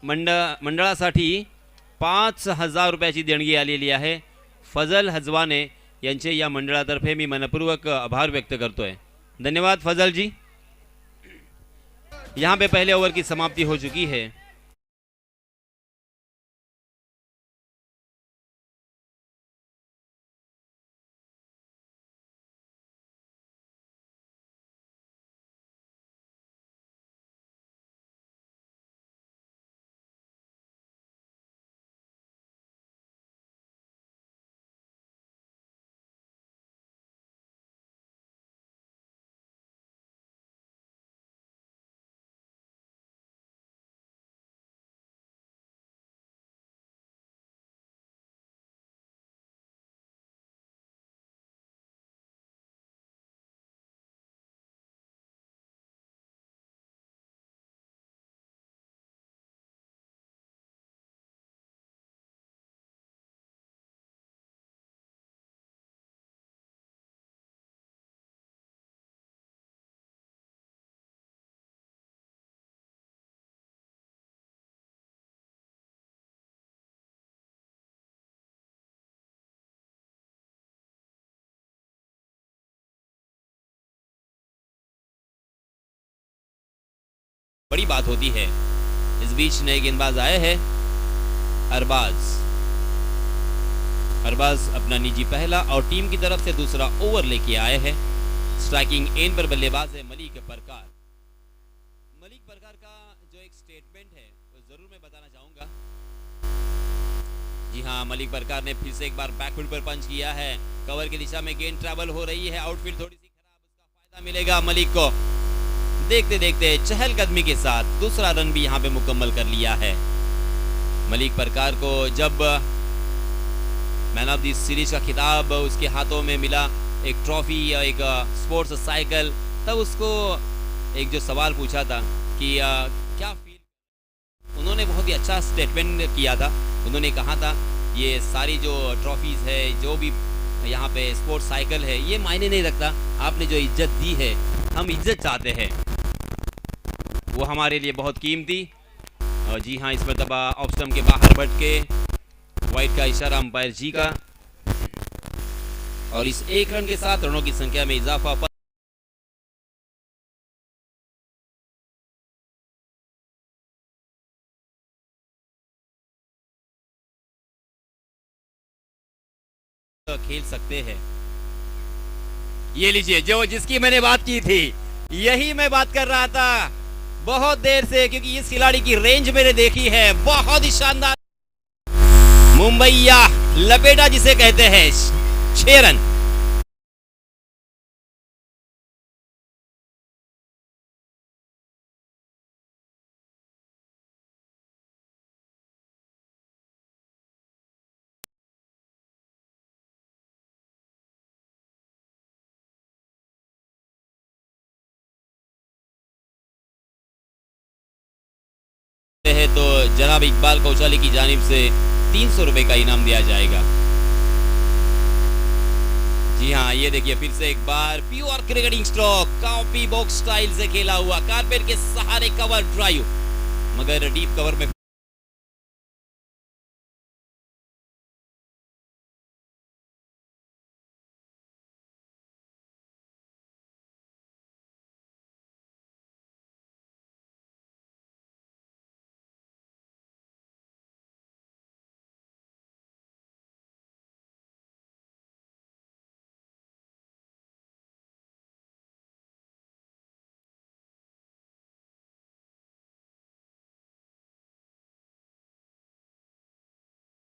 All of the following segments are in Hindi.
मंडळासाठी 5,000 रुपयाची देणगी आलेली आहे. फजल हजवाने यांचे या मंडळातर्फे मी मनपूर्वक आभार व्यक्त करतोय. धन्यवाद फजल जी. यहाँ पे पहले ओवर की समाप्ति हो चुकी है. बड़ी बात होती है. इस बीच नए गेंदबाज आए हैं. अरबाज अपना निजी पहला और टीम की तरफ से दूसरा ओवर लेके आए हैं. स्ट्राइकिंग एंड पर बल्लेबाज है मलिक परकार. मलिक परकार का जो एक स्टेटमेंट है वो जरूर मैं बताना चाहूंगा. जी हाँ, मलिक परकार ने फिर से एक बार बैकफुट पर पंच किया है. कवर की दिशा में गेंद ट्रैवल हो रही है. आउटफील्ड थोड़ी सी खराब, उसका फायदा मिलेगा मलिक को. देखते देखते चहलकदमी के साथ दूसरा रन भी यहाँ पे मुकम्मल कर लिया है. मलिक परकार को जब मैन ऑफ द सीरीज का खिताब उसके हाथों में मिला, एक ट्रॉफी या एक स्पोर्ट्स साइकिल, तब उसको एक जो सवाल पूछा था कि क्या फील, उन्होंने बहुत ही अच्छा स्टेटमेंट किया था. उन्होंने कहा था ये सारी जो ट्रॉफीज है, जो भी यहाँ पे स्पोर्ट्स साइकिल है, ये मायने नहीं रखता. आपने जो इज्जत दी है, हम इज्जत चाहते हैं, वो हमारे लिए बहुत कीमती. और जी हाँ, इस मरतबा ऑफ स्टंप के बाहर बढ़ के वाइड का इशारा अंपायर जी का, और इस एक रन के साथ रनों की संख्या में इजाफा खेल सकते हैं. ये लीजिए, जो जिसकी मैंने बात की थी, यही मैं बात कर रहा था बहुत देर से, क्योंकि इस खिलाड़ी की रेंज मैंने देखी है. बहुत ही शानदार मुंबईया लपेटा जिसे कहते हैं. 6 रन. है तो जनाब इकबाल कौशाली की जानिब से 300 रुपए का इनाम दिया जाएगा. जी हाँ, ये देखिए फिर से एक बार pure cricketing stroke, copybook style से खेला हुआ, कारपेट के सहारे कवर ड्राइव, मगर डीप कवर में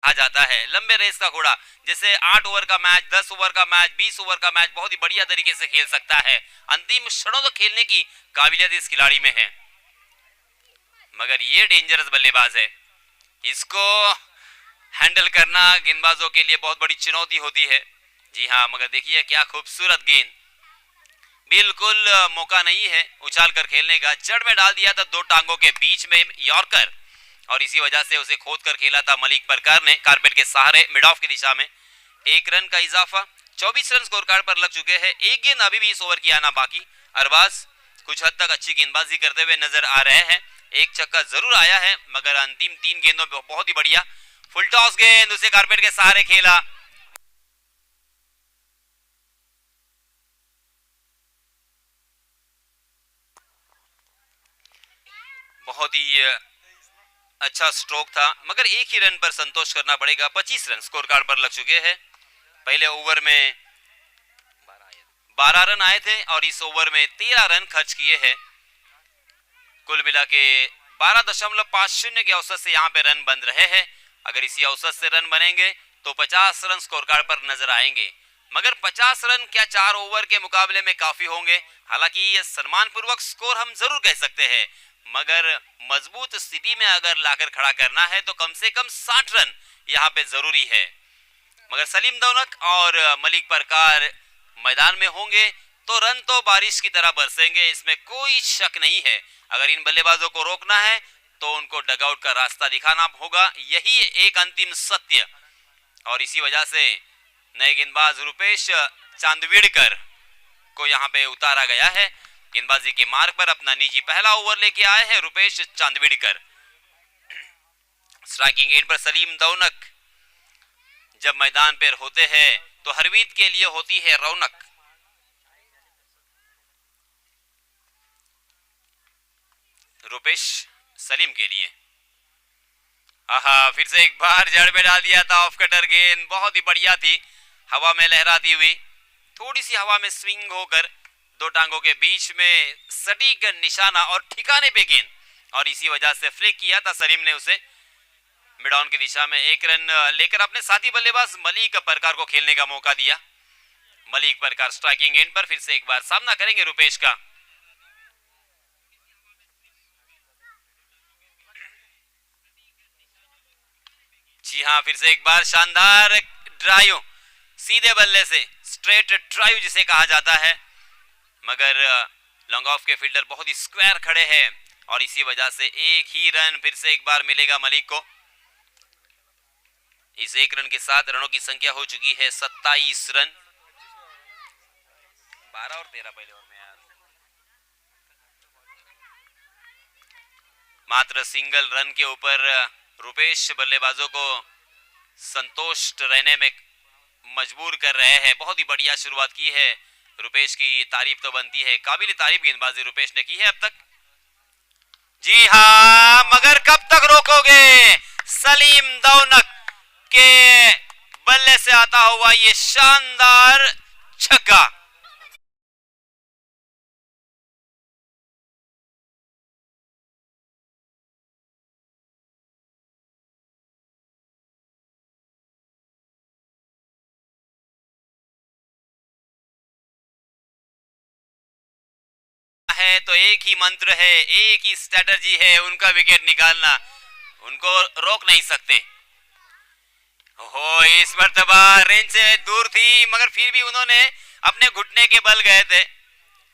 आ जाता है. लंबे रेस का घोड़ा, जैसे 8 ओवर का मैच, 10 ओवर का मैच, 20 ओवर का मैच बहुत ही बढ़िया तरीके से खेल सकता है. अंतिम क्षणों तक खेलने की काबिलियत इस खिलाड़ी में है, मगर ये डेंजरस बल्लेबाज है. इसको हैंडल करना गेंदबाजों के लिए बहुत बड़ी चुनौती होती है. जी हाँ, मगर देखिए क्या खूबसूरत गेंद, बिल्कुल मौका नहीं है उछाल कर खेलने का. जड़ में डाल दिया था दो टांगों के बीच में यॉर्कर, और इसी वजह से उसे खोद कर खेला था मलिक परकार ने कारपेट के सहारे मिड ऑफ की दिशा में. 1 रन का इजाफा, 24 रन स्कोर कार्ड पर लग चुके हैं. एक गेंद अभी भी इस ओवर की आना बाकी. अरबाज कुछ हद तक अच्छी गेंदबाजी करते हुए नजर आ रहे हैं. एक छक्का जरूर आया है, मगर अंतिम 3 गेंदों में बहुत ही बढ़िया फुल टॉस गेंद उसे कारपेट के सहारे खेला। बहुत ही अच्छा स्ट्रोक था, मगर एक ही रन पर संतोष करना पड़ेगा। 25 रन स्कोर कार्ड पर लग चुके हैं। पहले ओवर में 12 रन आए थे और इस ओवर में 13 रन खर्च किए हैं। कुल मिला के 12.50 के औसत से यहाँ पे रन बन रहे हैं। अगर इसी औसत से रन बनेंगे तो 50 रन स्कोर कार्ड पर नजर आएंगे, मगर 50 रन क्या 4 ओवर के मुकाबले में काफी होंगे? हालांकि ये सम्मानपूर्वक स्कोर हम जरूर कह सकते हैं, मगर मजबूत स्थिति में अगर लाकर खड़ा करना है तो कम से कम 60 रन यहाँ पे जरूरी है। मगर सलीम दौनक और मलिक परकार मैदान में होंगे तो रन तो बारिश की तरह बरसेंगे, इसमें कोई शक नहीं है। अगर इन बल्लेबाजों को रोकना है तो उनको डगआउट का रास्ता दिखाना होगा, यही एक अंतिम सत्य। और इसी वजह से नए गेंदबाज रुपेश चांदविड़कर को यहाँ पे उतारा गया है। गेंदबाजी के मार्ग पर अपना निजी पहला ओवर लेके आए हैं रुपेश चांदविड़कर। स्ट्राइकिंग एंड पर सलीम दौनक जब मैदान पर होते हैं तो हरवीत के लिए होती है रौनक। रुपेश सलीम के लिए फिर से एक बार जड़ में डाल दिया था ऑफ कटर गेंद, बहुत ही बढ़िया थी, हवा में लहराती हुई, थोड़ी सी हवा में स्विंग होकर दो टांगों के बीच में सटीक निशाना और ठिकाने पे गेंद, और इसी वजह से फ्लिक किया था सलीम ने उसे। मिड ऑन की दिशा में एक रन लेकर अपने साथी बल्लेबाज मलिक परकार को खेलने का मौका दिया। मलिक परकार स्ट्राइकिंग एंड पर फिर से एक बार सामना करेंगे रुपेश का। जी हाँ, फिर से एक बार शानदार ड्राइव, सीधे बल्ले से स्ट्रेट ड्राइव जिसे कहा जाता है, मगर लॉन्ग ऑफ के फील्डर बहुत ही स्क्वायर खड़े हैं और इसी वजह से एक ही रन फिर से एक बार मिलेगा मलिक को। इस एक रन के साथ रनों की संख्या हो चुकी है 27 रन। 12 और 13 पहले ओवर में यार, मात्र सिंगल रन के ऊपर रुपेश बल्लेबाजों को संतुष्ट रहने में मजबूर कर रहे हैं। बहुत ही बढ़िया शुरुआत की है रुपेश की, तारीफ तो बनती है, काबिल तारीफ गेंदबाजी रुपेश ने की है अब तक। जी हाँ, मगर कब तक रोकोगे? सलीम दौनक के बल्ले से आता हुआ ये शानदार छक्का। है तो एक ही मंत्र है, एक ही स्ट्रेटजी है, उनका विकेट निकालना, उनको रोक नहीं सकते। हो, इस मर्तबा रेंज से दूर थी, मगर फिर भी उन्होंने अपने घुटने के बल गए थे,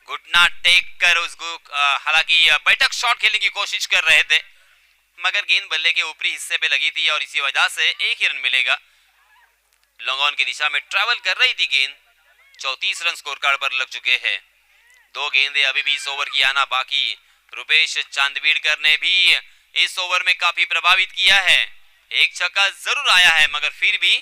घुटना टेक कर उसको हालांकि बैठक शॉट खेलने की कोशिश कर रहे थे, मगर गेंद बल्ले के ऊपरी हिस्से पे लगी थी और इसी वजह से एक ही रन मिलेगा। लॉन्ग ऑन की दिशा में ट्रैवल कर रही थी गेंद। 34 रन स्कोर कार्ड पर लग चुके हैं। 2 गेंदे अभी भी इस ओवर की आना बाकी। रुपेश चांदविड़कर ने भी इस ओवर में काफी प्रभावित किया है, एक छक्का जरूर आया है, मगर फिर भी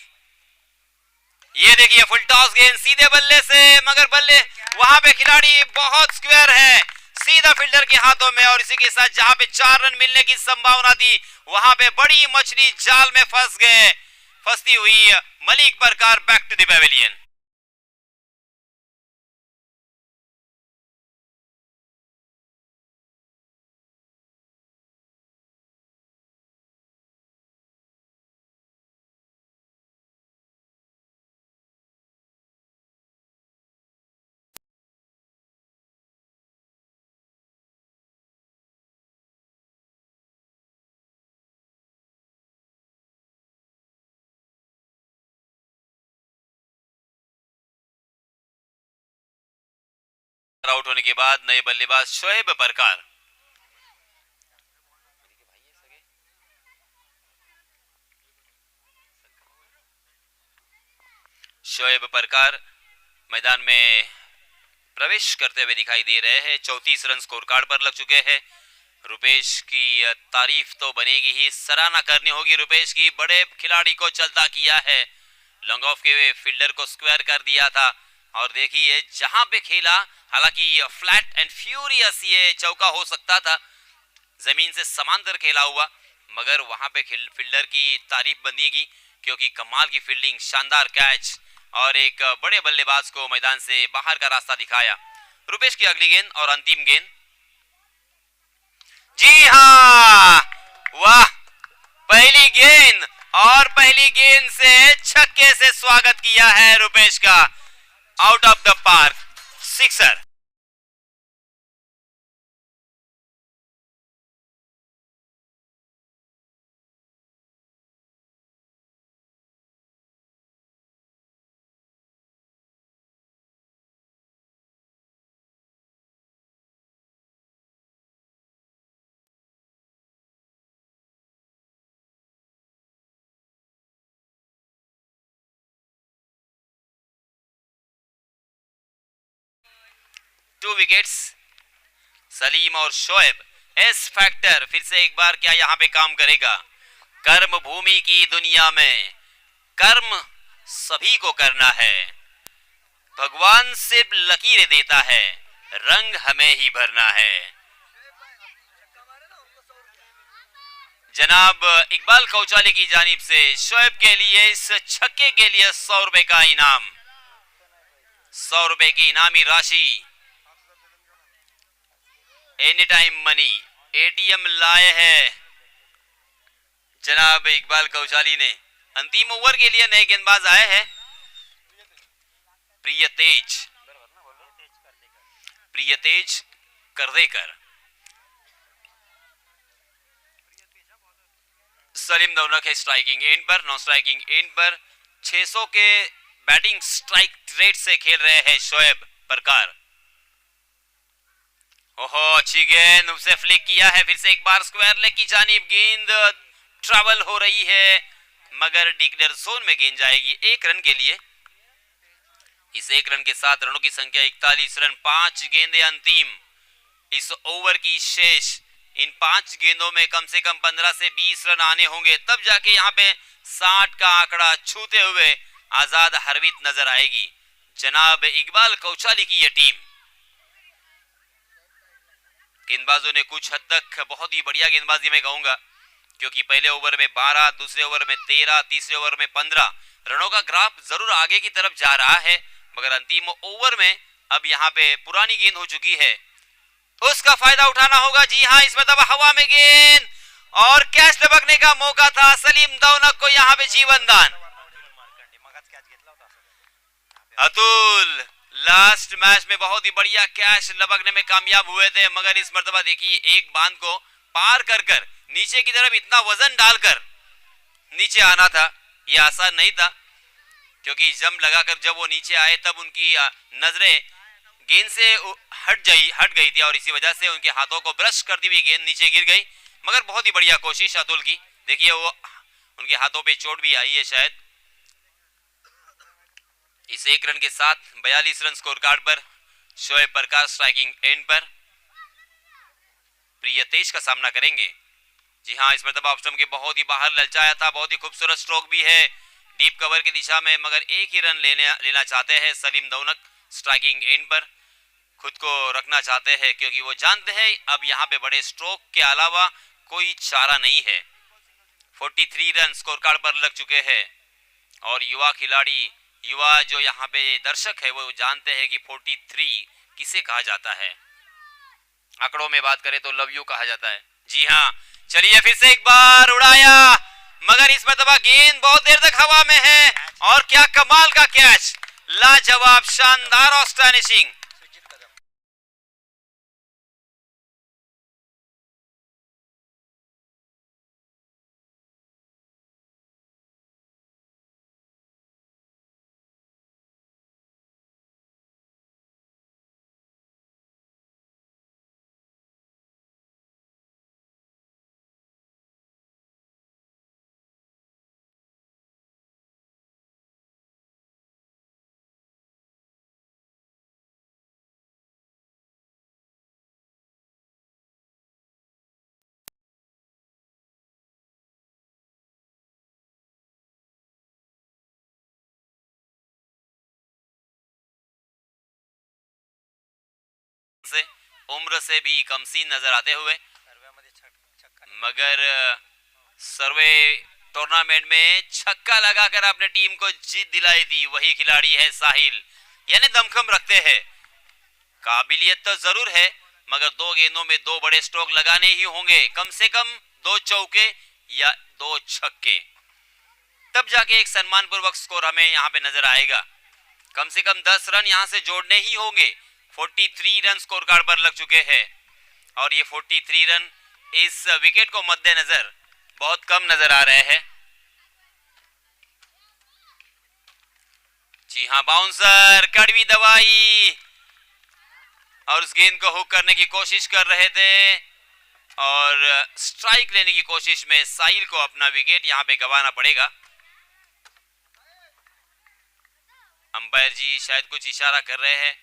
ये देखिए फुल टॉस गेंद सीधे बल्ले से, मगर बल्ले वहां पे खिलाड़ी बहुत स्क्वायर है, सीधा फील्डर के हाथों में, और इसी के साथ जहां पे 4 रन मिलने की संभावना थी वहां पे बड़ी मछली जाल में फंस गए। फंसती हुई मलिक परकार back to the pavilion. Out होने के बाद नए बल्लेबाज शोएब परकार। शोएब परकार मैदान में प्रवेश करते हुए दिखाई दे रहे हैं। 34 रन स्कोर कार्ड पर लग चुके हैं। रुपेश की तारीफ तो बनेगी ही, सराहना करनी होगी रुपेश की, बड़े खिलाड़ी को चलता किया है, लॉन्ग ऑफ के फील्डर को स्क्वायर कर दिया था। और देखिए जहां पे खेला, हालांकि फ्लैट एंड फ्यूरियस ये चौका हो सकता था, जमीन से समांतर खेला हुआ, मगर वहां पे फील्डर की तारीफ बनेगी क्योंकि कमाल की फील्डिंग, शानदार कैच और एक बड़े बल्लेबाज को मैदान से बाहर का रास्ता दिखाया। रुपेश की अगली गेंद और अंतिम गेंद। जी हाँ, वाह, पहली गेंद और पहली गेंद से छक्के से स्वागत किया है रुपेश का, out of the park, sixer. Two wickets, Salim और शोएब। एस फैक्टर फिर से एक बार क्या यहां पे काम करेगा? कर्म भूमि की दुनिया में कर्म सभी को करना है, भगवान सिर्फ लकीरें देता है, रंग हमें ही भरना है। जनाब इकबाल कौचाली की जानिब से शोएब के लिए इस छक्के के लिए 100 रुपए का इनाम, 100 रुपए की इनामी राशि, एनी टाइम मनी, एटीएम लाए हैं जनाब इकबाल कौचाली ने। अंतिम ओवर के लिए नए गेंदबाज आए हैं, प्रियतेज करदेकर। सलीम दौनक है स्ट्राइकिंग एंड पर, नॉन स्ट्राइकिंग एंड पर। 600 के बैटिंग स्ट्राइक रेट से खेल रहे हैं शोएब परकार। ओहो, अच्छी गेंद, उसे फ्लिक किया है, फिर से एक बार स्क्वायर लेग की जानिब गेंद ट्रैवल हो रही है, मगर डिक्लेयर जोन में गेंद जाएगी 1 रन के लिए। इस 1 रन के साथ रनों की संख्या 41 रन, 5 गेंदें अंतिम इस ओवर की शेष। इन 5 गेंदों में कम से कम 15 से 20 रन आने होंगे, तब जाके यहाँ पे 60 का आंकड़ा छूते हुए आजाद हरवीत नजर आएगी जनाब इकबाल कौचाली की यह टीम। गेंदबाजों ने कुछ हद तक बहुत ही बढ़िया गेंदबाजी मैं कहूंगा, क्योंकि पहले ओवर में 12, दूसरे ओवर में 13, तीसरे ओवर में 15 रनों का ग्राफ जरूर आगे की तरफ जा रहा है, मगर अंतिम ओवर में अब यहाँ पे पुरानी गेंद हो चुकी है, उसका फायदा उठाना होगा। जी हाँ, इसमें दबा हवा में गेंद और कैच लपकने का मौका था, सलीम दौनक को यहाँ पे जीवन दान। अतुल लास्ट मैच में बहुत ही बढ़िया कैच लपकने में कामयाब हुए थे, मगर इस मर्तबा देखिए एक बांध को पार कर कर नीचे की तरफ इतना वजन डालकर नीचे आना था, यह आसान नहीं था, क्योंकि जम लगाकर जब वो नीचे आए तब उनकी नजरें गेंद से हट गई थी और इसी वजह से उनके हाथों को ब्रश करती हुई गेंद नीचे गिर गई, मगर बहुत ही बढ़िया कोशिश अतुल की। देखिए वो उनके हाथों पे चोट भी आई है शायद। इस 1 रन के साथ 42 रन स्कोर कार्ड पर शोएब प्रकाश स्ट्राइकिंग एंड पर प्रियतेज का सामना करेंगे। जी हाँ, इस मरतबा ऑफ स्टंप के बहुत ही बाहर ललचाया था, बहुत ही खूबसूरत स्ट्रोक भी है डीप कवर की दिशा में, मगर एक ही रन लेना चाहते हैं सलीम दौनक स्ट्राइकिंग एंड पर, खुद को रखना चाहते हैं क्योंकि वो जानते हैं अब यहाँ पे बड़े स्ट्रोक के अलावा कोई चारा नहीं है। 43 रन स्कोर कार्ड पर लग चुके हैं और युवा खिलाड़ी, युवा जो यहाँ पे दर्शक है वो जानते हैं कि 43 किसे कहा जाता है, आंकड़ों में बात करें तो लव यू कहा जाता है। जी हाँ, चलिए फिर से एक बार उड़ाया, मगर इस मरतबा गेंद बहुत देर तक हवा में है और क्या कमाल का कैच, लाजवाब, शानदार और स्टैनिशिंग। से, उम्र से भी कमसीन नजर आते हुए, मगर सर्वे टूर्नामेंट में छक्का लगाकर अपने टीम को जीत दिलाई थी वही खिलाड़ी है साहिल। यानी दमखम रखते हैं, काबिलियत तो जरूर है, मगर 2 गेंदों में 2 बड़े स्ट्रोक लगाने ही होंगे, कम से कम 2 चौके या 2 छक्के, तब जाके एक सम्मानपूर्वक स्कोर हमें यहाँ पे नजर आएगा। कम से कम 10 रन यहाँ से जोड़ने ही होंगे। 43 रन स्कोर कार्ड पर लग चुके हैं और ये 43 रन इस विकेट को मद्देनजर बहुत कम नजर आ रहे हैं। जी हाँ, बाउंसर कड़वी दवाई और उस गेंद को हुक करने की कोशिश कर रहे थे और स्ट्राइक लेने की कोशिश में साहिल को अपना विकेट यहां पे गंवाना पड़ेगा। अंपायर जी शायद कुछ इशारा कर रहे हैं।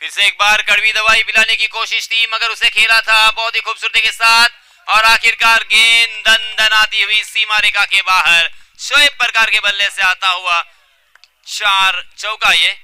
फिर से एक बार कड़वी दवाई पिलाने की कोशिश थी, मगर उसे खेला था बहुत ही खूबसूरती के साथ और आखिरकार गेंद दनदनाती हुई सीमा रेखा के बाहर शोएब प्रकार के बल्ले से आता हुआ 4 चौका। ये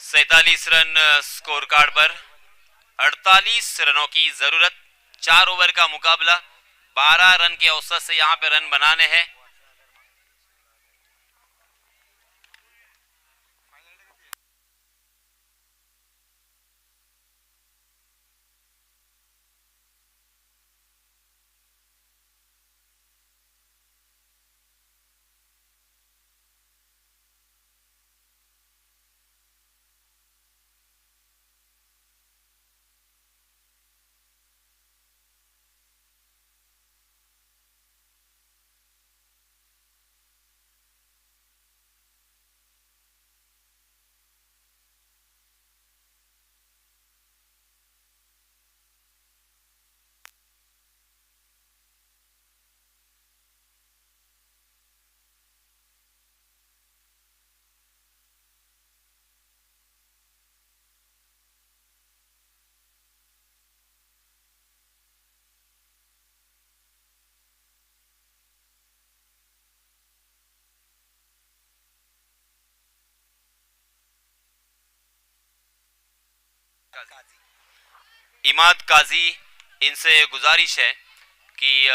सैतालीस रन स्कोर कार्ड पर, 48 रनों की जरूरत, 4 ओवर का मुकाबला, 12 रन के औसत से यहां पे रन बनाने हैं। इमाद काजी, इनसे गुजारिश है कि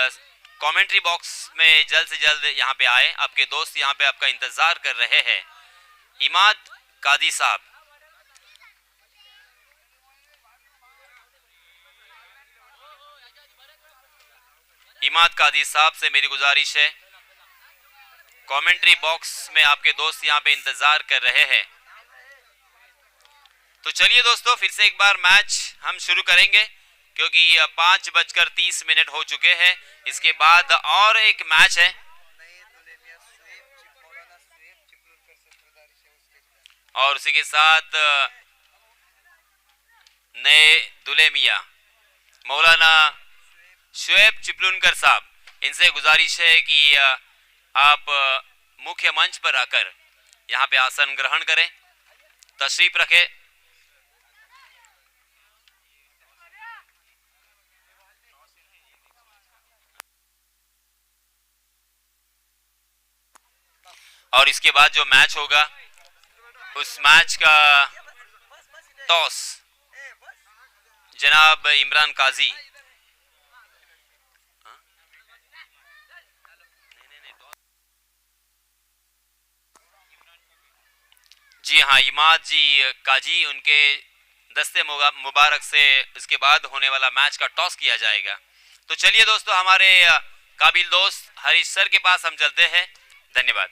कमेंट्री बॉक्स में जल्द से जल्द यहाँ पे आए, आपके दोस्त यहाँ पे आपका इंतजार कर रहे हैं। इमाद काजी साहब, इमाद काजी साहब से मेरी गुजारिश है, कमेंट्री बॉक्स में आपके दोस्त यहाँ पे इंतजार कर रहे हैं। तो चलिए दोस्तों, फिर से एक बार मैच हम शुरू करेंगे क्योंकि 5:30 हो चुके हैं। इसके बाद और एक मैच है और उसी के साथ नए दुल्हे मियां मौलाना शोएब चिपलुनकर साहब, इनसे गुजारिश है कि आप मुख्य मंच पर आकर यहाँ पे आसन ग्रहण करें, तशरीफ रखें। और इसके बाद जो मैच होगा उस मैच का टॉस जनाब इमरान काजी, जी हाँ, इमाद जी काजी, उनके दस्ते मुबारक से इसके बाद होने वाला मैच का टॉस किया जाएगा। तो चलिए दोस्तों, हमारे काबिल दोस्त हरीश सर के पास हम चलते हैं। धन्यवाद।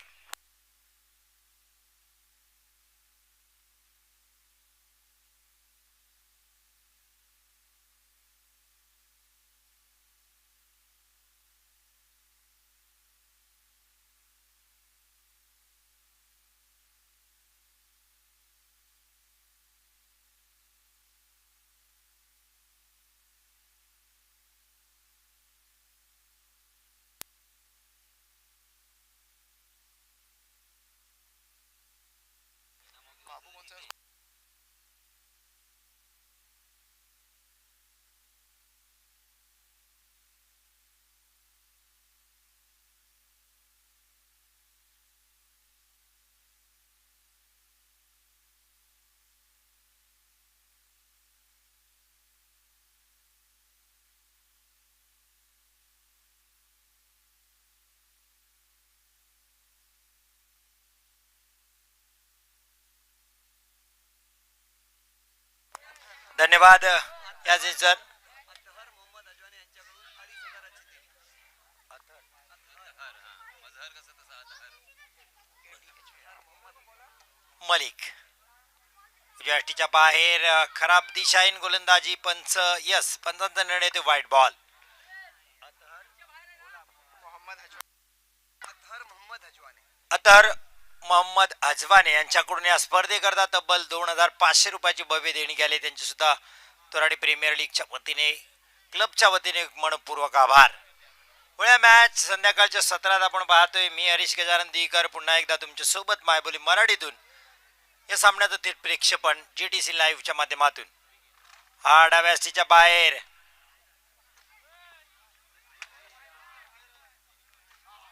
धन्यवाद याझीज सर. मलिक यष्टीच्या बाहेर खराब दिशाहीन गोलंदाजी. पंच यस, पंचांचा निर्णय ते व्हाईट बॉल. अतहर मोहम्मद अजवाने यांच्याकडून या स्पर्धेकरता तब्बल 2500 रुपयाची भव्य देणी गेली. त्यांचे सुद्धा तोराडी प्रीमियर लीगच्या वतीने, क्लबच्या वतीने मनपूर्वक आभार. पुढे मॅच संध्याकाळच्या 17 आपण पाहतोय. मी हरीश गजानन दिकर पुन्हा एकदा तुमच्या सोबत मायबोली मराठीतून या सामन्याचं थेट प्रेक्षेपण जीटीसी लाईव्हच्या माध्यमातून. हा डाव्यास्तीच्या बाहेर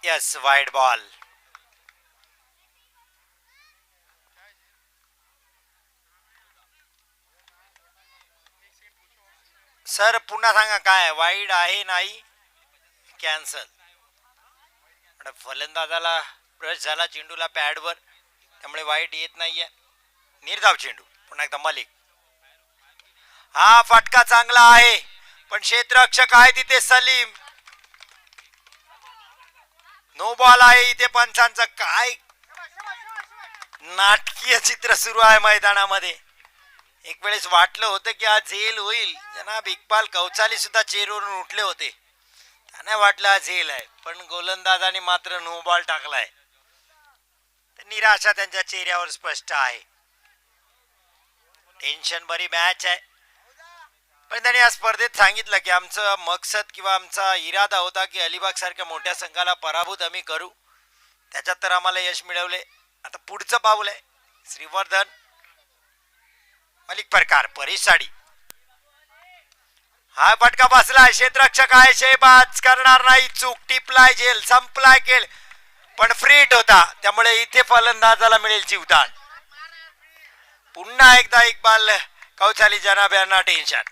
यस, वाईड बॉल. सर पुन्हा सांगा, काय वाईड आहे? नाही, कॅन्सल. फलंदाजाला ब्रश झाला चेंडूला पॅडवर, त्यामुळे वाईट येत नाहीये. निर्धाव चेंडू. पुन्हा एकदा मलिक. हा फटका चांगला आहे, पण क्षेत्ररक्षक आहे तिथे सलीम. नो बॉल आहे इथे. पंचांचं काय नाटकीय चित्र सुरू आहे मैदानामध्ये. एक वेळेस वाटलं होतं की आज झेल होईल. जनाब इक्बाल कौचाली सुद्धा चेअरवरून उठले होते. त्यांना वाटलं आज झेल आहे, पण गोलंदाजाने मात्र नो बॉल टाकलाय. निराशा त्यांच्या चेहऱ्यावर स्पष्ट आहे. टेन्शन भरी मॅच आहे, पण त्यांनी या स्पर्धेत सांगितलं की आमचं मकसद किंवा आमचा इरादा होता की अलिबाग सारख्या मोठ्या संघाला पराभूत आम्ही करू. त्याच्यात तर आम्हाला यश मिळवले. आता पुढचं पाऊल आहे श्रीवर्धन. मलिक प्रकार परेश साडी. हा फटका बसलाय. क्षेत्ररक्षक आहे शेहबाज, करणार नाही चूक. टिपलाय झेल, संपलाय खेळ, पण फ्रीट होता, त्यामुळे इथे फलंदाजाला मिळेल जीवदान. पुन्हा एकदा इक्बाल कौचाली जनाब यांना टेन्शन.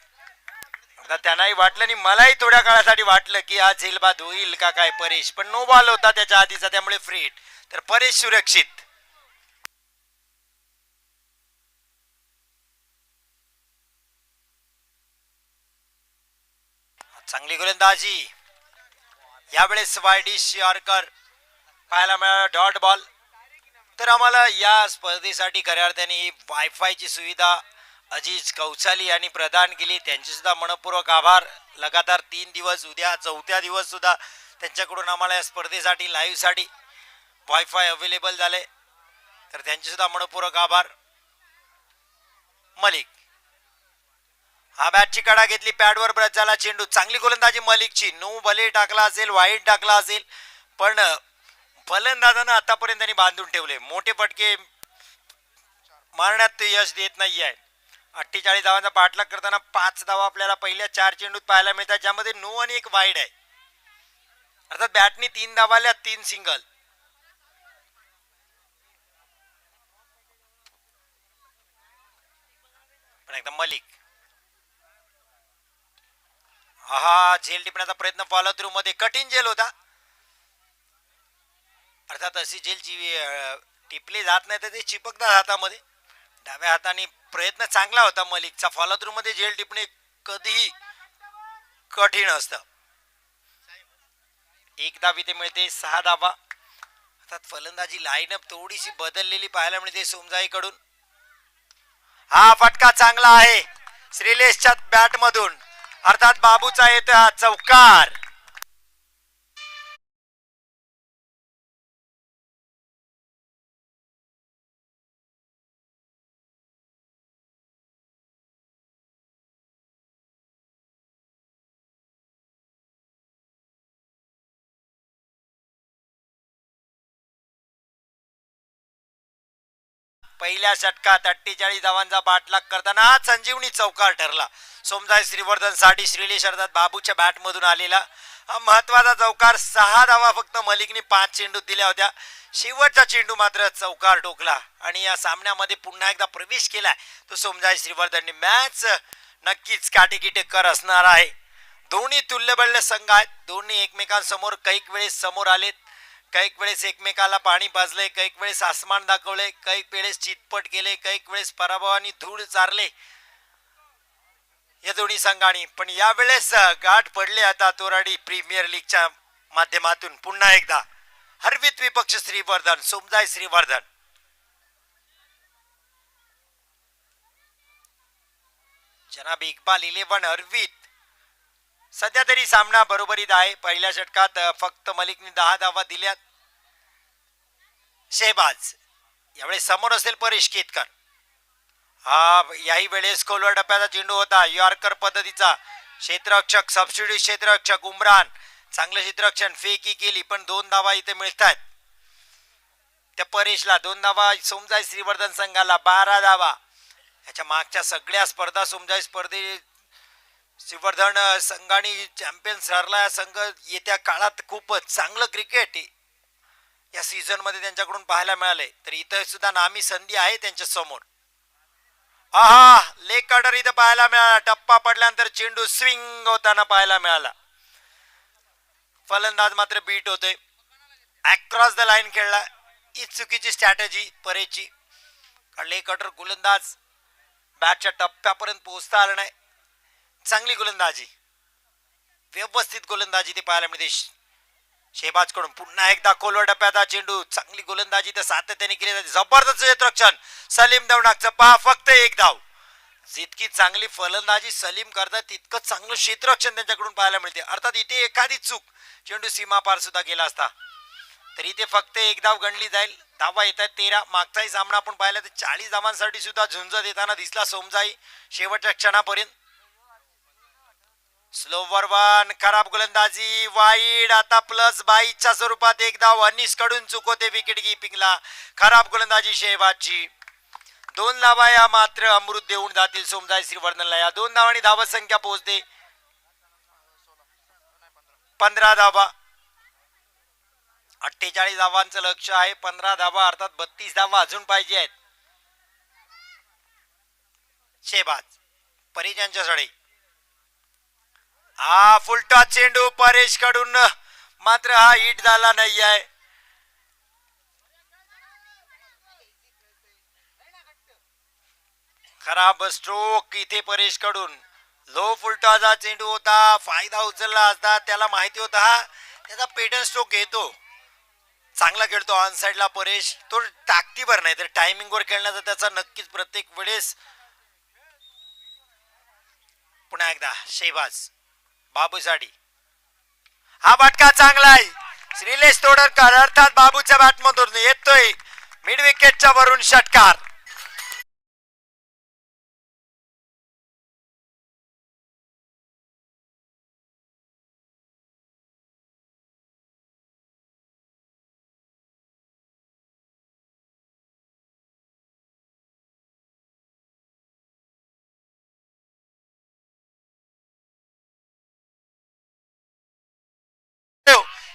आता त्यांनाही वाटलं आणि मलाही थोड्या काळासाठी वाटलं की आज झेलबाद होईल का काय परेश, पण नो बॉल होता त्याच्या आधीचा, त्यामुळे फ्रीट. तर परेश सुरक्षित. चांगली गोलंदाजी. यावेळेस वायडिश यॉर्कर पाहायला मिळाला. Dot ball. तर आम्हाला या स्पर्धेसाठी खऱ्या अर्थाने वायफायची सुविधा अजीज कौचाली यांनी प्रदान केली. त्यांचे सुद्धा मनपूर्वक आभार. लगातार 3 दिवस, उद्या 4थ्या दिवस सुद्धा त्यांच्याकडून आम्हाला या स्पर्धेसाठी लाईव्हसाठी वायफाय अवेलेबल झाले, तर त्यांचे सुद्धा मनपूर्वक आभार. मलिक. हा बॅटची कडा घेतली, पॅडवर ब्रश झाला चेंडू. चांगली गोलंदाजी मलिकची. नो भले टाकला असेल, वाईट टाकला असेल, पण फलंदाजांना आतापर्यंत त्यांनी बांधून ठेवले. मोठे फटके मारण्यात ते यश देत नाही आहे. 48 धावांचा पाठलाग करताना 5 धावा आपल्याला पहिल्या 4 चेंडूत पाहायला मिळतात, ज्यामध्ये नो आणि एक वाईड आहे. अर्थात बॅटनी 3 धावाल्या, 3 सिंगल. पण एकदा मलिक. हा झेल टिपण्याचा प्रयत्न फॉलो थ्रू मध्ये. कठीण झेल होता. अर्थात अशी झेल जी टिपली जात नाही तर ते चिपकतात हातामध्ये. डाव्या हाताने प्रयत्न चांगला होता मलिकचा. फॉलो थ्रू मध्ये झेल टिपणे कधीही कठीण असतं. एक धाव इथे मिळते, 6 धावा. अर्थात फलंदाजी लाईनअप थोडीशी बदललेली पाहायला मिळते सोमजाईकडून. हा फटका चांगला आहे श्रीलेशच्या बॅट मधून, अर्थात बाबूचा येतोय हा चौकार. पहिल्या षटकात 48 धावांचा बाटलाग करताना संजीवनी चौकार ठरला सोमजाई श्रीवर्धन साठी. श्रीलेश अर्थात बाबूच्या बॅट मधून आलेला हा महत्वाचा चौकार. 6 धावा फक्त मलिकने 5 चेंडूत दिल्या होत्या. शेवटचा चेंडू मात्र चौकार ठोकला आणि या सामन्यामध्ये पुन्हा एकदा प्रवेश केलाय तो सोमजाई श्रीवर्धनने. मॅच नक्कीच काटेकी टक्कर असणार आहे. दोन्ही तुल्यबळ संघ आहेत. दोन्ही एकमेकांसमोर कैक वेळेस समोर आलेत, कैक वेळेस एकमेकाला पाणी पाजले, कैक वेळेस आसमान दाखवले, कैक वेळेस चितपट केले, कैक वेळेस पराभवानी धूळ चारले या दोन्ही संघांनी. पण यावेळेस गाठ पडले आता तोराडी प्रीमियर लीगच्या माध्यमातून. पुन्हा एकदा हरवित विपक्ष श्रीवर्धन, सोमजाई श्रीवर्धन. जनाब इक्बाल 11 हरवित. सध्या तरी सामना बरोबरीत आहे. पहिल्या षटकात फक्त मलिकने 10 धावा दिल्यात. शेहबाज यावेळेस समोर असेल परेश केतकर. हा याही वेळेस खोलवर टप्प्याचा चेंडू होता यॉर्कर पद्धतीचा. क्षेत्ररक्षक सबस्टिट्यूट क्षेत्ररक्षक उमरान चांगलं क्षेत्ररक्षण, फेकी केली पण 2 धावा इथे मिळतात त्या परेशला. 2 धावा सोमजाई श्रीवर्धन संघाला, 12 धावा. याच्या मागच्या सगळ्या स्पर्धा सोमजाई स्पर्धे श्रीवर्धन संघाने चॅम्पियन्स ठरला. संघ येत्या काळात खूपच चांगलं क्रिकेट या सीझन मध्ये त्यांच्याकडून पाहायला मिळाले. तर इथं सुद्धा नामी संधी आहे त्यांच्या समोर. आहा लेग कटर इथं पाहायला मिळाला. टप्पा पडल्यानंतर चेंडू स्विंग होताना पाहायला मिळाला. फलंदाज मात्र बीट होते. अक्रॉस द लाईन खेळला. ही चुकीची स्ट्रॅटेजी परेची. लेग कटर गोलंदाज बॅटच्या टप्प्यापर्यंत पोहोचता आलं नाही. चांगली गोलंदाजी, व्यवस्थित गोलंदाजी ते पाहायला मिळते शेहबाज कडून. पुन्हा एकदा खोलवर टप्प्याचा चेंडू. चांगली गोलंदाजी तर सातत्याने केली जाते. जबरदस्त क्षेत्ररक्षण सलीम देवनागचं. पहा फक्त एक धाव. जितकी चांगली फलंदाजी सलीम करतात तितकं चांगलं क्षेत्ररक्षण त्यांच्याकडून पाहायला मिळते. अर्थात इथे एखादी चूक चेंडू सीमा पार सुद्धा गेला असता तरी इथे फक्त एक धाव गणली जाईल. धावा येत आहेत 13. मागचाही सामना आपण पाहिला तर 40 धावांसाठी सुद्धा झुंज देताना दिसला सोमजाई शेवटच्या क्षणापर्यंत. स्लोवर वन, खराब गोलंदाजी, वाईड. आता प्लस 22च्या स्वरूपात एक धाव अनिस कडून चुकवते विकेट किपिंगला. खराब गोलंदाजी शेहबाजची. 2 धावा या मात्र अमृत देऊन जातील सोमजाई श्रीवर्धनला. या 2 धावांनी धावत संख्या पोहोचते 15 धावा. 48 धावांचं लक्ष आहे. 15 धावा अर्थात 32 धावा अजून पाहिजे आहेत. शेहबाज परिजांच्या सडे. हा फुलटा चेंडू परेश कडून मात्र हा हिट झाला नाही आहे. खराब स्ट्रोक इथे परेश कडून. लो फुलटाचा चेंडू होता. फायदा उचलला असता. त्याला माहिती होता हा त्याचा पेटन स्ट्रोक येतो. चांगला खेळतो ऑन साइडला परेश. तो ताकदीवर नाही तर टायमिंग वर खेळण्याचा त्याचा नक्कीच प्रत्येक वेळेस. पुन्हा एकदा शेहबाज बाबूसाठी. हा फटका चांगला आहे. श्रीलेश तोडकर अर्थात बाबूच्या बॅटमधून येतोय मिड विकेटच्या वरून षटकार.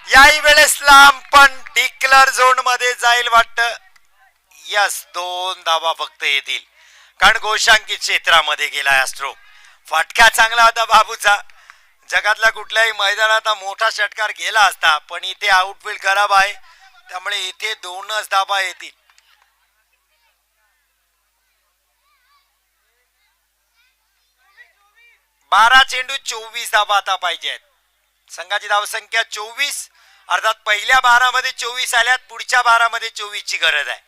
याही वेळेस लांब पण डिक्लर झोन मध्ये जाईल वाटतं. यस 2 धावा फक्त येतील कारण गोशांकित क्षेत्रामध्ये गेला हा स्ट्रोक. फटका चांगला होता बाबूचा. जगातल्या कुठल्याही मैदानात मोठा षटकार गेला असता पण इथे आउटफील्ड खराब आहे त्यामुळे इथे 2च धावा येतील. बारा चेंडू 24 धावा आता पाहिजे आहेत. संघाची धावसंख्या 24 अर्थात पहिल्या 12 मध्ये 24 आल्यात, पुढच्या 12 मध्ये 24 ची गरज आहे.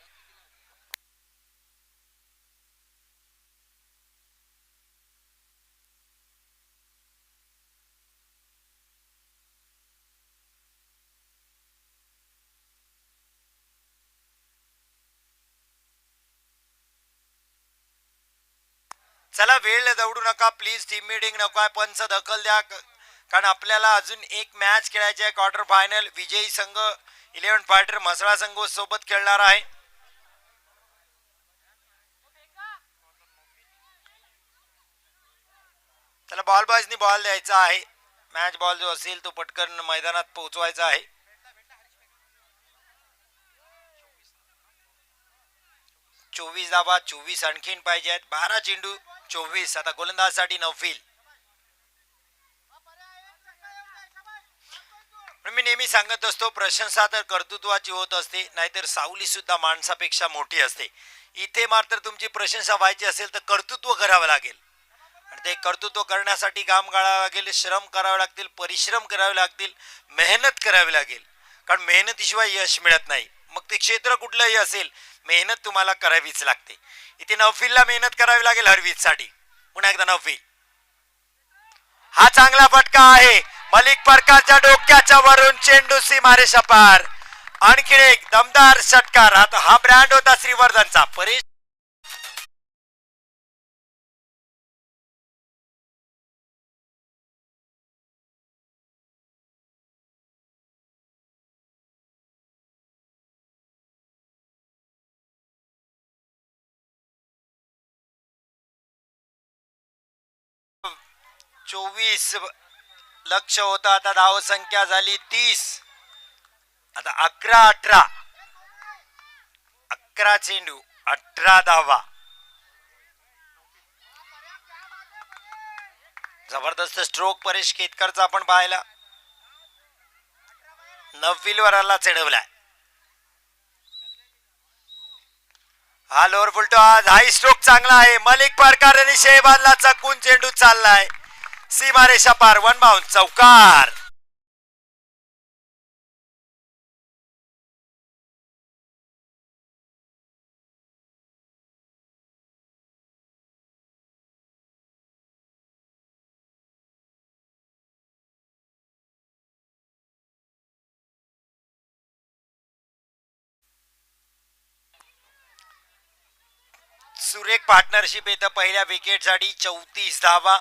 चला वेळ दौडू नका प्लीज, टीम मीटिंग नको आहे, पंच दखल द्या, कारण आपल्याला अजून एक मॅच खेळायची आहे. क्वार्टर फायनल विजयी संघ 11 फायटर म्हसळा संघ सोबत खेळणार आहे. त्याला बॉल बॉयजनी बॉल द्यायचा आहे. मॅच बॉल जो असेल तो पटकन मैदानात पोहोचवायचा आहे. 24 धावा, 24 आणखीन पाहिजे आहेत. 12 चेंडू 24. आता गोलंदाजसाठी नौफिल. मी नेहमी सांगत असतो, प्रशंसा तर कर्तृत्वाची होत असते, नाहीतर सावली सुद्धा माणसापेक्षा मोठी असते. इथे मात्र तुमची प्रशंसा व्हायची असेल तर कर्तृत्व करावं लागेल, आणि ते कर्तृत्व करण्यासाठी काम काढावं लागेल, श्रम करावे लागतील, परिश्रम करावे लागतील, मेहनत करावी लागेल. कारण मेहनतीशिवाय यश मिळत नाही. मग ते क्षेत्र कुठलंही असेल, मेहनत तुम्हाला करावीच लागते. इथे नौफिलला मेहनत करावी लागेल हरवीजसाठी. पुन्हा एकदा नौफिल. हा चांगला फटका आहे. मलिक परकारच्या डोक्याच्या वरून चेंडू सीमारेषा पार. आणखी एक दमदार षटकार. आता हा ब्रँड होता श्रीवर्धनचा. परेश चोवीस लक्ष होता, आता धाव संख्या झाली 30. आता 11-18. 11 चेंडू 18 धावा. जबरदस्त स्ट्रोक परेश केतकरचा आपण पाहिला. नवविलवरला चढवलाय. हा लोअर फुलटो, आज हाय स्ट्रोक चांगला आहे. मलिक परकार आणि शेहबाजला चकून चेंडू चाललाय सीमारेषा पार. 1 बाउंड, चौकार. सुरेख पार्टनरशिप येतं पहिल्या विकेटसाठी. 34 धावा.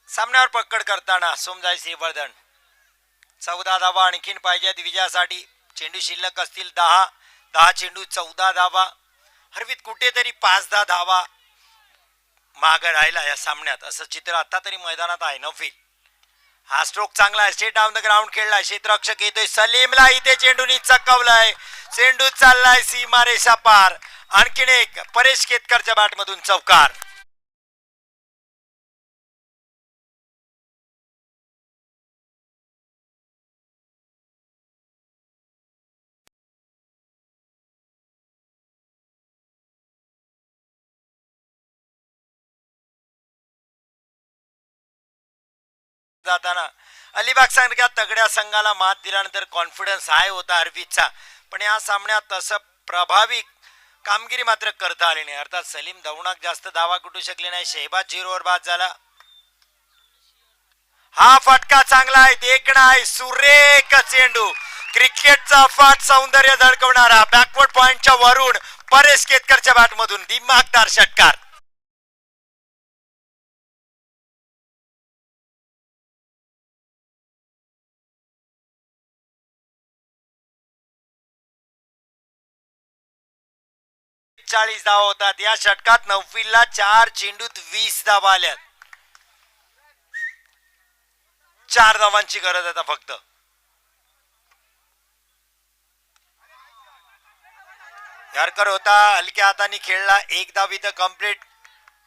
सामन्यावर पकड करताना सोमजाई श्रीवर्धन. 14 धावा आणखीन पाहिजेत विजयासाठी. चेंडू शिल्लक असतील 10. 10 चेंडू 14 धावा. हरवीत कुठेतरी 5-10 धावा मागे राहिला या सामन्यात, असं चित्र आता तरी मैदानात आहे. नौफिल. हा स्ट्रोक चांगला आहे. स्ट्रेट डाऊन द ग्राउंड खेळलाय. क्षेत्ररक्षक येतोय सलीमला. इथे चेंडूनी चकवलाय. चेंडू चाललाय सीमारेषा पार. आणखीन एक परेश केतकरच्या बॅटमधून चौकार. जाताना अलिबाग सारख्या तगड्या संघाला मात दिल्यानंतर कॉन्फिडन्स हाय होता हरवीजचा, पण या सामन्यात तसं प्रभावी कामगिरी मात्र करता आली नाही. अर्थात सलीम दवणाक जास्त धावा कुठू शकले नाही. शेहबाज 0 वर बाद झाला. हा फटका चांगला आहे. देखणा आहे. सुरेख चेंडू. क्रिकेटचा अफाट सौंदर्य झळकवणारा बॅकवर्ड पॉइंटच्या वरून परेश केतकरच्या बॅटमधून दिमागदार षटकार. चाळीस धावा होतात. या षटकात नौफिलला 4 चेंडूत 20 धावा आल्यात. 4 धावांची गरज आता फक्त. यारकर होता, हलक्या हाताने खेळला. 1 धाव इथं कम्प्लीट.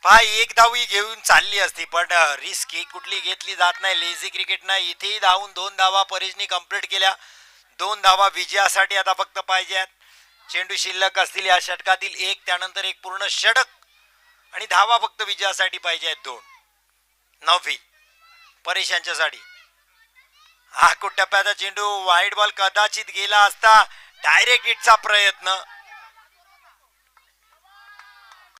पहा, 1 धावी घेऊन चालली असती, पण रिस्क ही कुठली घेतली जात नाही. लेझी क्रिकेट नाही. इथेही धावून 2 धावा परेशनी कम्प्लीट केल्या. 2 धावा विजयासाठी आता फक्त पाहिजे. चेंडू शिल्लक असतील या षटकातील 1, त्यानंतर एक पूर्ण षटक आणि धावा फक्त विजयासाठी पाहिजे आहेत 2. नौफिल परेश यांच्यासाठी हा टप्प्याचा चेंडू, वाईट बॉल कदाचित गेला असता. डायरेक्ट हिटचा प्रयत्न